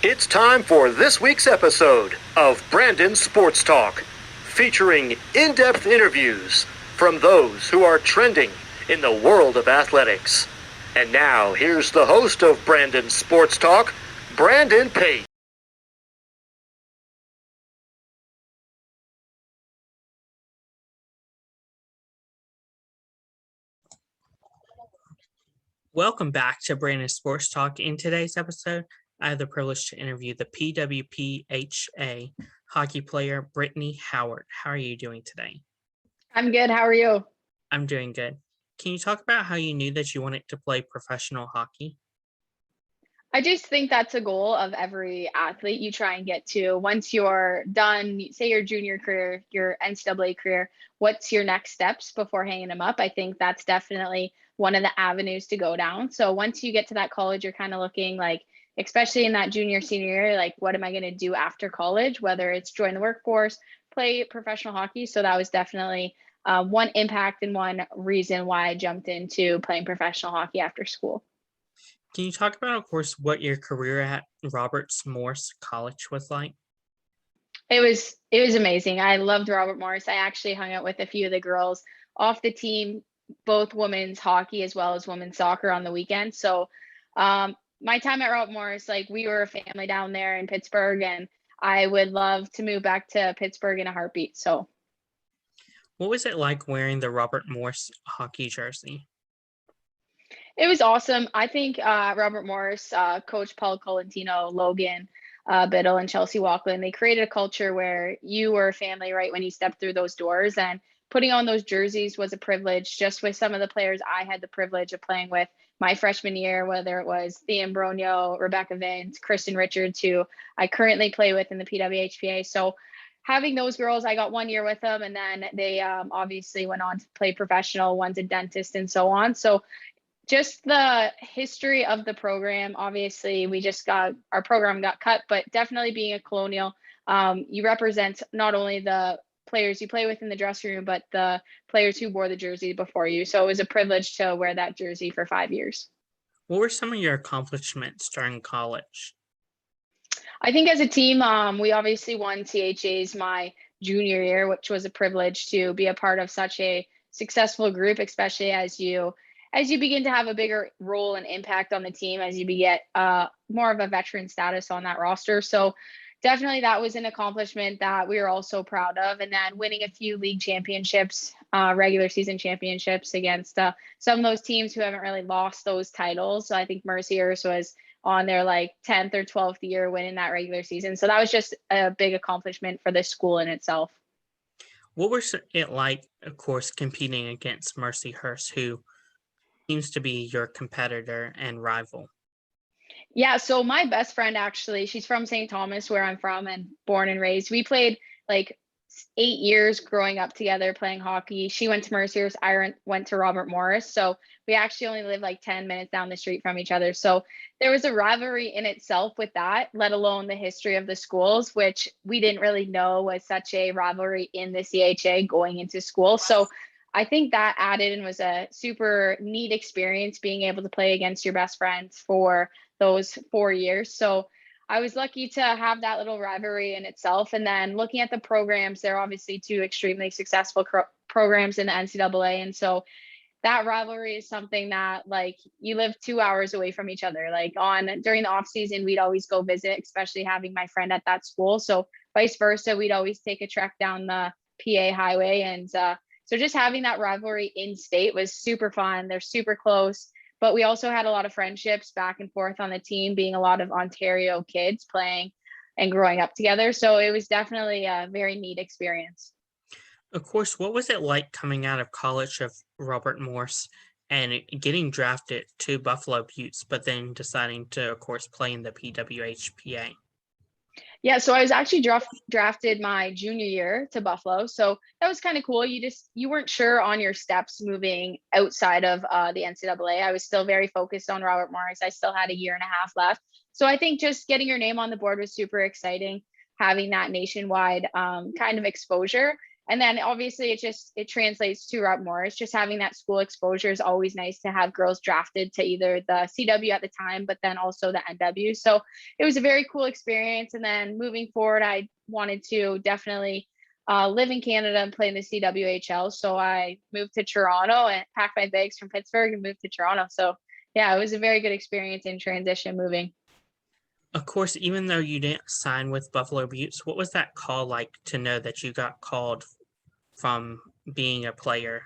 It's time for this week's episode of Brandon Sports Talk, featuring in-depth interviews from those who are trending in the world of athletics. And now, here's the host of Brandon Sports Talk, Brandon Pate. Welcome back to Brandon Sports Talk. In today's episode, I have the privilege to interview the PWPHA hockey player, Brittany Howard. How are you doing today? I'm good. How are you? I'm doing good. Can you talk about how you knew that you wanted to play professional hockey? I just think that's a goal of every athlete you try and get to. Once you're done, say your junior career, your NCAA career, what's your next steps before hanging them up? I think that's definitely one of the avenues to go down. So once you get to that college, you're kind of looking like, especially in that junior, senior year, like what am I going to do after college, whether it's join the workforce, play professional hockey. So that was definitely one impact and one reason why I jumped into playing professional hockey after school. Can you talk about, of course, what your career at Roberts Morse College was like? It was amazing. I loved Robert Morris. I actually hung out with a few of the girls off the team, both women's hockey as well as women's soccer on the weekend. So my time at Robert Morris, like we were a family down there in Pittsburgh, and I would love to move back to Pittsburgh in a heartbeat. So What was it like wearing the Robert Morse hockey jersey? it was awesome. I think Robert Morris, Coach Paul Colantino, Logan Biddle, and Chelsea Walkland, they created a culture where you were a family right when you stepped through those doors. And putting on those jerseys was a privilege. Just with some of the players I had the privilege of playing with my freshman year, whether it was Thean Bronio, Rebecca Vince, Kristen Richards, who I currently play with in the PWHPA. So having those girls, I got 1 year with them, and then they obviously went on to play professional, one's a dentist, and so on. So just the history of the program. Obviously, we just got our program got cut, but definitely being a colonial, you represent not only the players you play with in the dressing room, but the players who wore the jersey before you. So it was a privilege to wear that jersey for 5 years. What were some of your accomplishments during college? I think as a team, we obviously won CHAs my junior year, which was a privilege to be a part of such a successful group, especially as you begin to have a bigger role and impact on the team, as you get more of a veteran status on that roster. So definitely that was an accomplishment that we were all so proud of. And then winning a few league championships, regular season championships against some of those teams who haven't really lost those titles. So I think Mercyhurst was on their like 10th or 12th year winning that regular season. So that was just a big accomplishment for the school in itself. What was it like, of course, competing against Mercyhurst, who seems to be your competitor and rival? Yeah, so my best friend actually, she's from St. Thomas, where I'm from and born and raised. We played like 8 years growing up together playing hockey. She went to Mercyhurst, I went to Robert Morris. So we actually only live like 10 minutes down the street from each other. So there was a rivalry in itself with that, let alone the history of the schools, which we didn't really know was such a rivalry in the CHA going into school. So I think that added and was a super neat experience being able to play against your best friends for those 4 years. So I was lucky to have that little rivalry in itself. And then looking at the programs, they're obviously two extremely successful programs in the NCAA. And so that rivalry is something that like you live 2 hours away from each other. Like during the off season, we'd always go visit, especially having my friend at that school. So vice versa, we'd always take a trek down the PA highway. And so just having that rivalry in state was super fun. They're super close. But we also had a lot of friendships back and forth on the team, being a lot of Ontario kids playing and growing up together. So it was definitely a very neat experience. Of course, what was it like coming out of college of Robert Morse and getting drafted to Buffalo Beauts, but then deciding to, of course, play in the PWHPA? Yeah, so I was actually drafted my junior year to Buffalo. So that was kind of cool. You weren't sure on your steps moving outside of the NCAA. I was still very focused on Robert Morris. I still had a year and a half left. So I think just getting your name on the board was super exciting, having that nationwide kind of exposure. And then obviously it translates to Robert Morris. Just having that school exposure is always nice to have girls drafted to either the CW at the time, but then also the NW. So it was a very cool experience. And then moving forward, I wanted to definitely live in Canada and play in the CWHL. So I moved to Toronto and packed my bags from Pittsburgh and moved to Toronto. So yeah, it was a very good experience in transition moving. Of course, even though you didn't sign with Buffalo Beauts, what was that call like to know that you got called from being a player?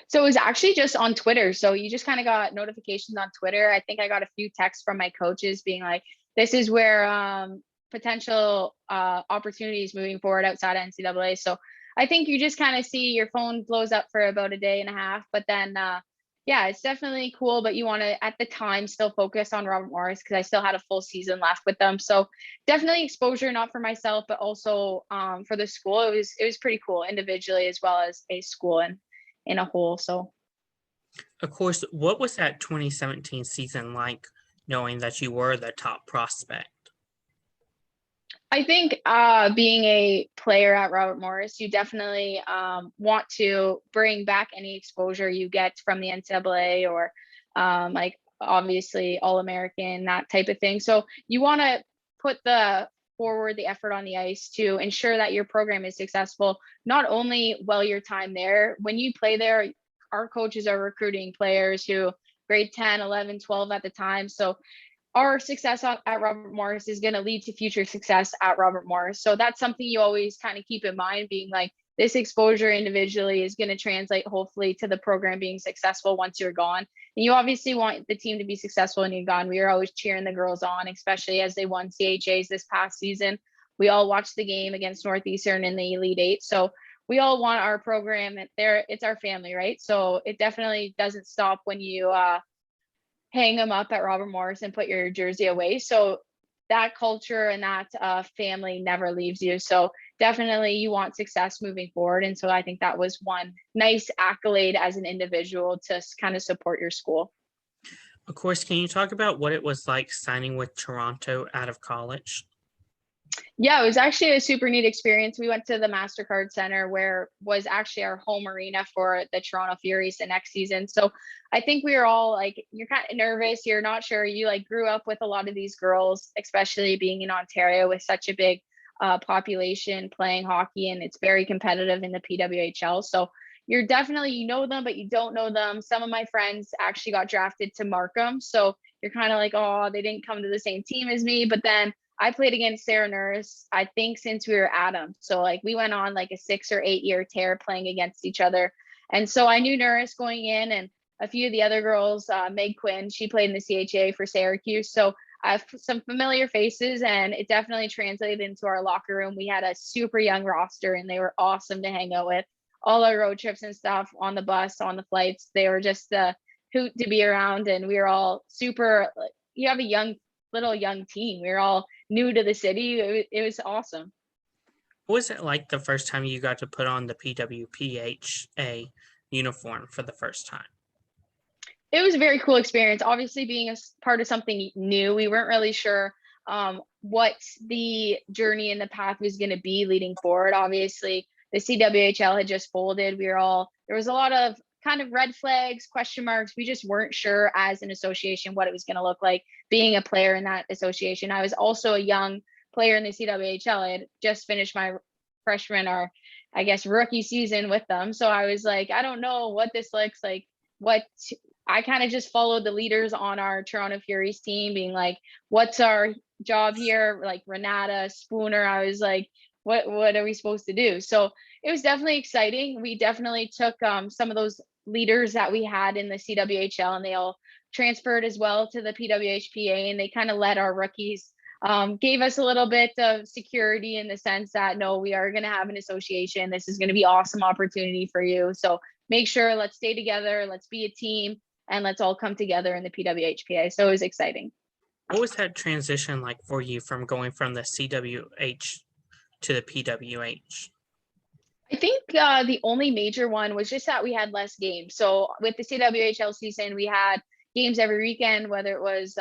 So it was actually just on Twitter. So you just kind of got notifications on Twitter. I think I got a few texts from my coaches being like, this is where potential opportunities moving forward outside of NCAA. So I think you just kind of see your phone blows up for about a day and a half, but then yeah, it's definitely cool, but you want to at the time still focus on Robert Morris because I still had a full season left with them. So definitely exposure, not for myself, but also for the school. It was pretty cool individually as well as a school and in a whole. So Of course, what was that 2017 season like, knowing that you were the top prospect? I think being a player at Robert Morris, you definitely want to bring back any exposure you get from the NCAA or like obviously All-American, that type of thing. So you want to put the effort on the ice to ensure that your program is successful, not only while your time there. When you play there, our coaches are recruiting players who grade 10, 11, 12 at the time. So our success at Robert Morris is going to lead to future success at Robert Morris. So that's something you always kind of keep in mind, being like, this exposure individually is going to translate hopefully to the program being successful once you're gone. And you obviously want the team to be successful when you're gone. We were always cheering the girls on, especially as they won CHAs this past season. We all watched the game against Northeastern in the Elite Eight. So we all want our program there. It's our family, right? So it definitely doesn't stop when you hang them up at Robert Morris and put your jersey away. So that culture and that family never leaves you. So definitely you want success moving forward. And so I think that was one nice accolade as an individual to kind of support your school. Of course, can you talk about what it was like signing with Toronto out of college? Yeah, it was actually a super neat experience. We went to the MasterCard Center, where was actually our home arena for the Toronto Furies the next season. So I think we were all like, you're kind of nervous. You're not sure. You like grew up with a lot of these girls, especially being in Ontario with such a big population playing hockey, and it's very competitive in the PWHL. So you're definitely, you know them, but you don't know them. Some of my friends actually got drafted to Markham. So you're kind of like, oh, they didn't come to the same team as me. But then I played against Sarah Nurse, I think, since we were Adam. So like we went on like a 6 or 8 year tear playing against each other. And so I knew Nurse going in, and a few of the other girls, Meg Quinn, she played in the CHA for Syracuse. So I have some familiar faces, and it definitely translated into our locker room. We had a super young roster, and they were awesome to hang out with. All our road trips and stuff on the bus, on the flights, they were just the hoot to be around. And we were all super, you have a little young team. We were all new to the city. It was awesome. What was it like the first time you got to put on the PWPHA uniform for the first time? It was a very cool experience. Obviously, being a part of something new, we weren't really sure what the journey and the path was going to be leading forward. Obviously, the CWHL had just folded. There was a lot of kind of red flags, question marks. We just weren't sure as an association what it was going to look like being a player in that association. I was also a young player in the CWHL. I had just finished my freshman, or I guess rookie season with them. So I was like, I don't know what this looks like. I kind of just followed the leaders on our Toronto Furies team, being like, what's our job here? Like Renata, Spooner. I was like, what are we supposed to do? So it was definitely exciting. We definitely took some of those leaders that we had in the CWHL, and they all transferred as well to the PWHPA, and they kind of led our rookies, gave us a little bit of security in the sense that, no, we are going to have an association. This is going to be awesome opportunity for you. So make sure, let's stay together, let's be a team, and let's all come together in the PWHPA. So it was exciting. What was that transition like for you from going from the CWH to the PWH? I think the only major one was just that we had less games. So with the CWHL season, we had games every weekend, whether it was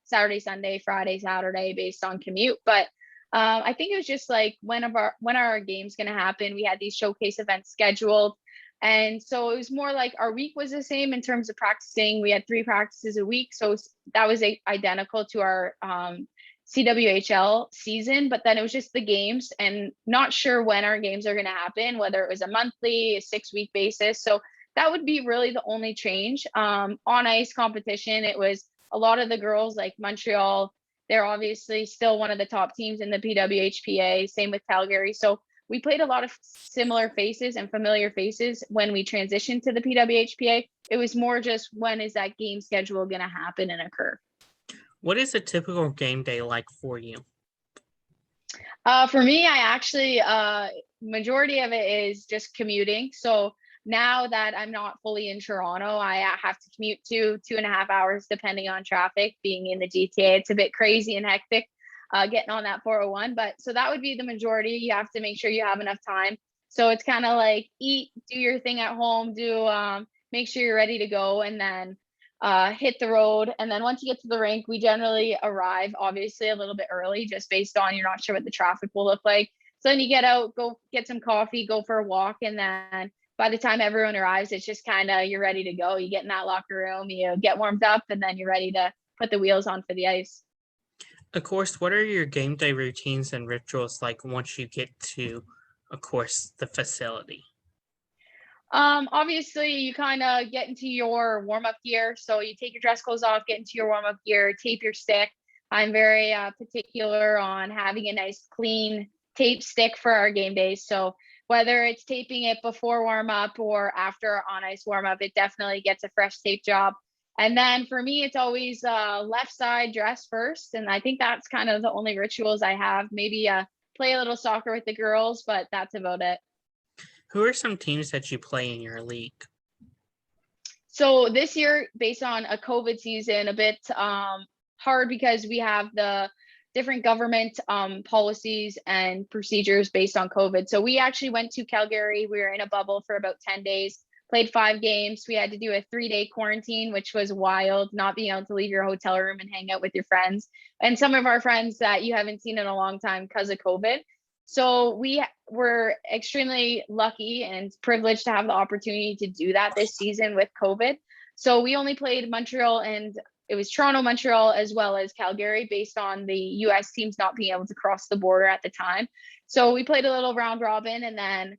Saturday, Sunday, Friday, Saturday, based on commute. But I think it was just like when are our games going to happen? We had these showcase events scheduled. And so it was more like our week was the same in terms of practicing. We had 3 practices a week. So that was identical to our CWHL season, but then it was just the games and not sure when our games are going to happen, whether it was a monthly, a 6-week basis. So that would be really the only change. On ice competition, it was a lot of the girls like Montreal. They're obviously still one of the top teams in the PWHPA, same with Calgary. So we played a lot of similar faces and familiar faces when we transitioned to the PWHPA. It was more just when is that game schedule going to happen and occur? What is a typical game day like for you? For me, I actually, majority of it is just commuting. So now that I'm not fully in Toronto, I have to commute 2.5 hours, depending on traffic. Being in the GTA, it's a bit crazy and hectic getting on that 401. But so that would be the majority. You have to make sure you have enough time. So it's kind of like eat, do your thing at home, make sure you're ready to go, and then hit the road. And then once you get to the rink, we generally arrive obviously a little bit early, just based on you're not sure what the traffic will look like. So then you get out, go get some coffee, go for a walk, and then by the time everyone arrives, it's just kind of you're ready to go. You get in that locker room, you get warmed up, and then you're ready to put the wheels on for the ice. Of course, what are your game day routines and rituals like once you get to, of course, the facility? Obviously you kind of get into your warm-up gear. So you take your dress clothes off, get into your warm-up gear, tape your stick. I'm very particular on having a nice clean tape stick for our game days. So whether it's taping it before warm-up or after on ice warm-up, it definitely gets a fresh tape job. And then for me, it's always left side dress first. And I think that's kind of the only rituals I have. Maybe play a little soccer with the girls, but that's about it. Who are some teams that you play in your league? So this year, based on a COVID season, a bit hard because we have the different government policies and procedures based on COVID. So we actually went to Calgary. We were in a bubble for about 10 days, played 5 games. We had to do a 3-day quarantine, which was wild, not being able to leave your hotel room and hang out with your friends. And some of our friends that you haven't seen in a long time because of COVID. So we were extremely lucky and privileged to have the opportunity to do that this season with COVID. So we only played Montreal, and it was Toronto, Montreal, as well as Calgary, based on the US teams not being able to cross the border at the time. So we played a little round robin, and then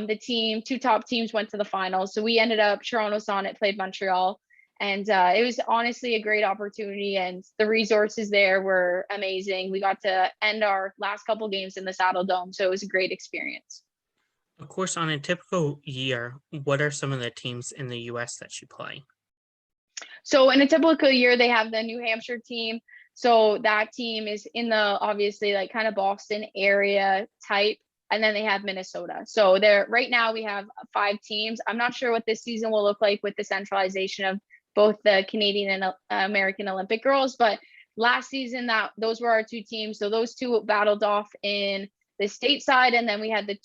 the 2 top teams went to the finals. So we ended up, Toronto Sonnet played Montreal. And it was honestly a great opportunity, and the resources there were amazing. We got to end our last couple games in the Saddle Dome, so it was a great experience. Of course, on a typical year, what are some of the teams in the US that you play? So in a typical year, they have the New Hampshire team. So that team is in the obviously like kind of Boston area type. And then they have Minnesota. So there right now we have 5 teams. I'm not sure what this season will look like with the centralization of both the Canadian and American Olympic girls, but last season those were our 2 teams. So those 2 battled off in the state side, and then we had the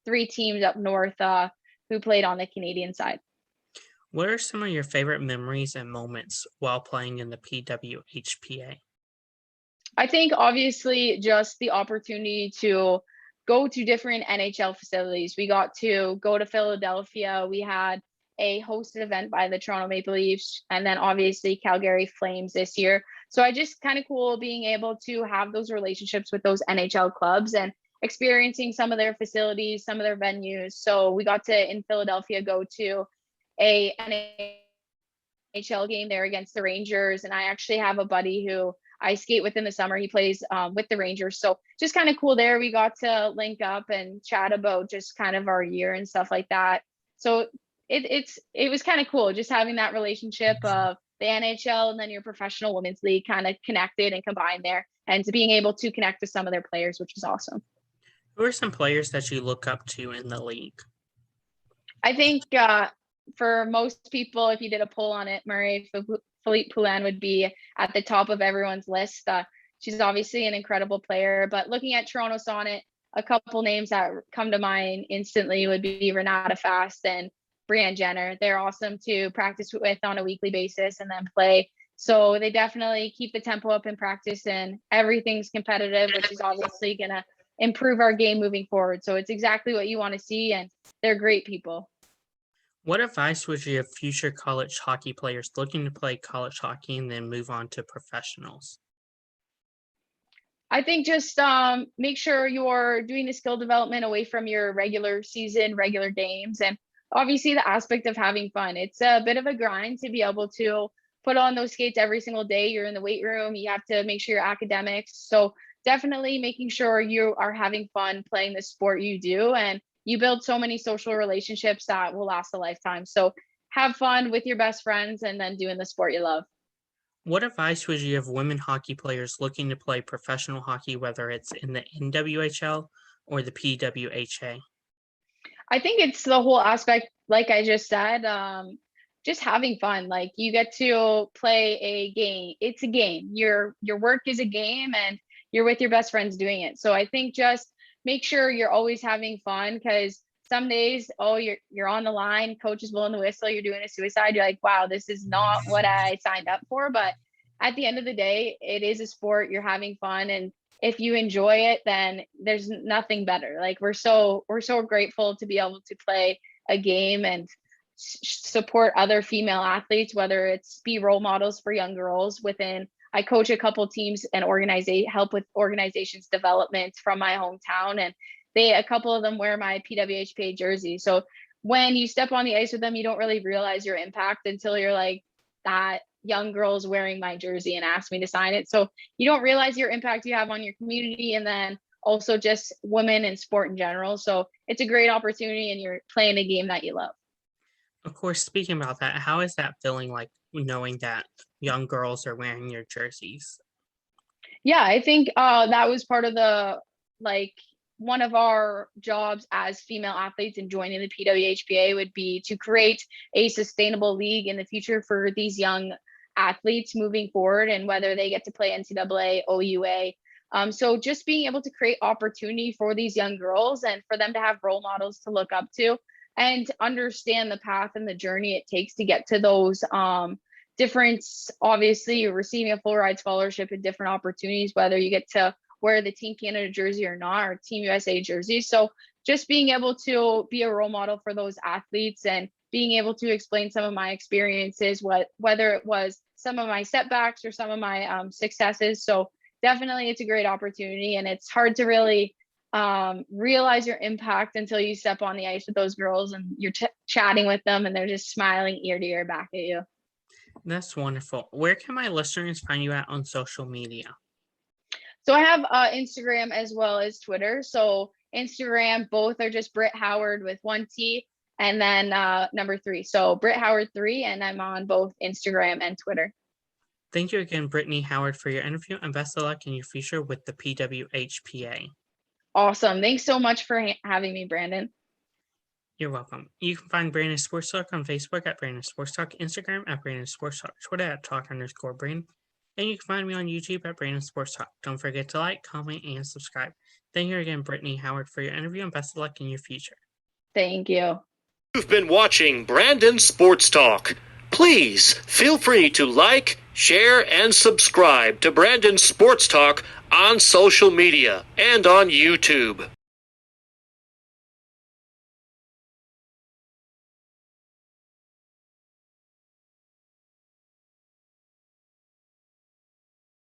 3 teams up north who played on the Canadian side. What are some of your favorite memories and moments while playing in the PWHPA? I think obviously just the opportunity to go to different NHL facilities. We got to go to Philadelphia. We had a hosted event by the Toronto Maple Leafs, and then obviously Calgary Flames this year. So I just kind of cool being able to have those relationships with those NHL clubs and experiencing some of their facilities, some of their venues. So we got to, in Philadelphia, go to a NHL game there against the Rangers. And I actually have a buddy who I skate with in the summer. He plays with the Rangers. So just kind of cool there. We got to link up and chat about just kind of our year and stuff like that. So it was kind of cool just having that relationship of the NHL and then your professional women's league kind of connected and combined there, and to being able to connect with some of their players, which is awesome. Who are some players that you look up to in the league? I think for most people, if you did a poll on it, Philippe Poulin would be at the top of everyone's list. She's obviously an incredible player, but looking at Toronto Sonnet, a couple names that come to mind instantly would be Renata Fast and Brianne Jenner. They're awesome to practice with on a weekly basis and then play So they definitely keep the tempo up in practice, and everything's competitive, which is obviously going to improve our game moving forward. So it's exactly what you want to see, and they're great people. What advice would you give future college hockey players looking to play college hockey and then move on to professionals? I think just make sure you're doing the skill development away from your regular season, regular games, and obviously the aspect of having fun. It's a bit of a grind to be able to put on those skates every single day. You're in the weight room, you have to make sure your academics. So definitely making sure you are having fun playing the sport you do, and you build so many social relationships that will last a lifetime. So have fun with your best friends and then doing the sport you love. What advice would you give women hockey players looking to play professional hockey, whether it's in the NWHL or the PWHA? I think it's the whole aspect, like I just said, just having fun. Like you get to play a game. It's a game. Your work is a game, and you're with your best friends doing it. So I think just make sure you're always having fun, because some days, oh, you're on the line, coach is blowing the whistle, you're doing a suicide. You're like, wow, this is not what I signed up for. But at the end of the day, it is a sport. You're having fun, and if you enjoy it, then there's nothing better. Like we're so grateful to be able to play a game and support other female athletes, whether it's be role models for young girls within. I coach a couple teams and help with organizations development from my hometown, and a couple of them wear my PWHPA jersey. So when you step on the ice with them, you don't really realize your impact until you're like, that young girl's wearing my jersey and asked me to sign it. So you don't realize your impact you have on your community, and then also just women in sport in general. So it's a great opportunity, and you're playing a game that you love. Of course, speaking about that, how is that feeling like knowing that young girls are wearing your jerseys? Yeah, I think that was part of the, like, one of our jobs as female athletes in joining the PWHPA would be to create a sustainable league in the future for these young athletes moving forward, and whether they get to play NCAA, OUA. So just being able to create opportunity for these young girls, and for them to have role models to look up to, and to understand the path and the journey it takes to get to those different, obviously you're receiving a full ride scholarship and different opportunities, whether you get to wear the Team Canada jersey or not, or Team USA jersey. So just being able to be a role model for those athletes, and being able to explain some of my experiences, whether it was some of my setbacks or some of my successes. So definitely it's a great opportunity, and it's hard to really realize your impact until you step on the ice with those girls and you're chatting with them, and they're just smiling ear to ear back at you. That's wonderful. Where can my listeners find you at on social media? So I have Instagram as well as Twitter. So Instagram, both are just Britt Howard with one T, and then number 3. So Britt Howard 3, and I'm on both Instagram and Twitter. Thank you again, Brittany Howard, for your interview, and best of luck in your future with the PWHPA. Awesome. Thanks so much for having me, Brandon. You're welcome. You can find Brandon Sports Talk on Facebook at Brandon Sports Talk, Instagram at Brandon Sports Talk, Twitter at Talk_Brandon, and you can find me on YouTube at Brandon Sports Talk. Don't forget to like, comment, and subscribe. Thank you again, Brittany Howard, for your interview, and best of luck in your future. Thank you. You've been watching Brandon Sports Talk. Please feel free to like, share, and subscribe to Brandon Sports Talk on social media and on YouTube.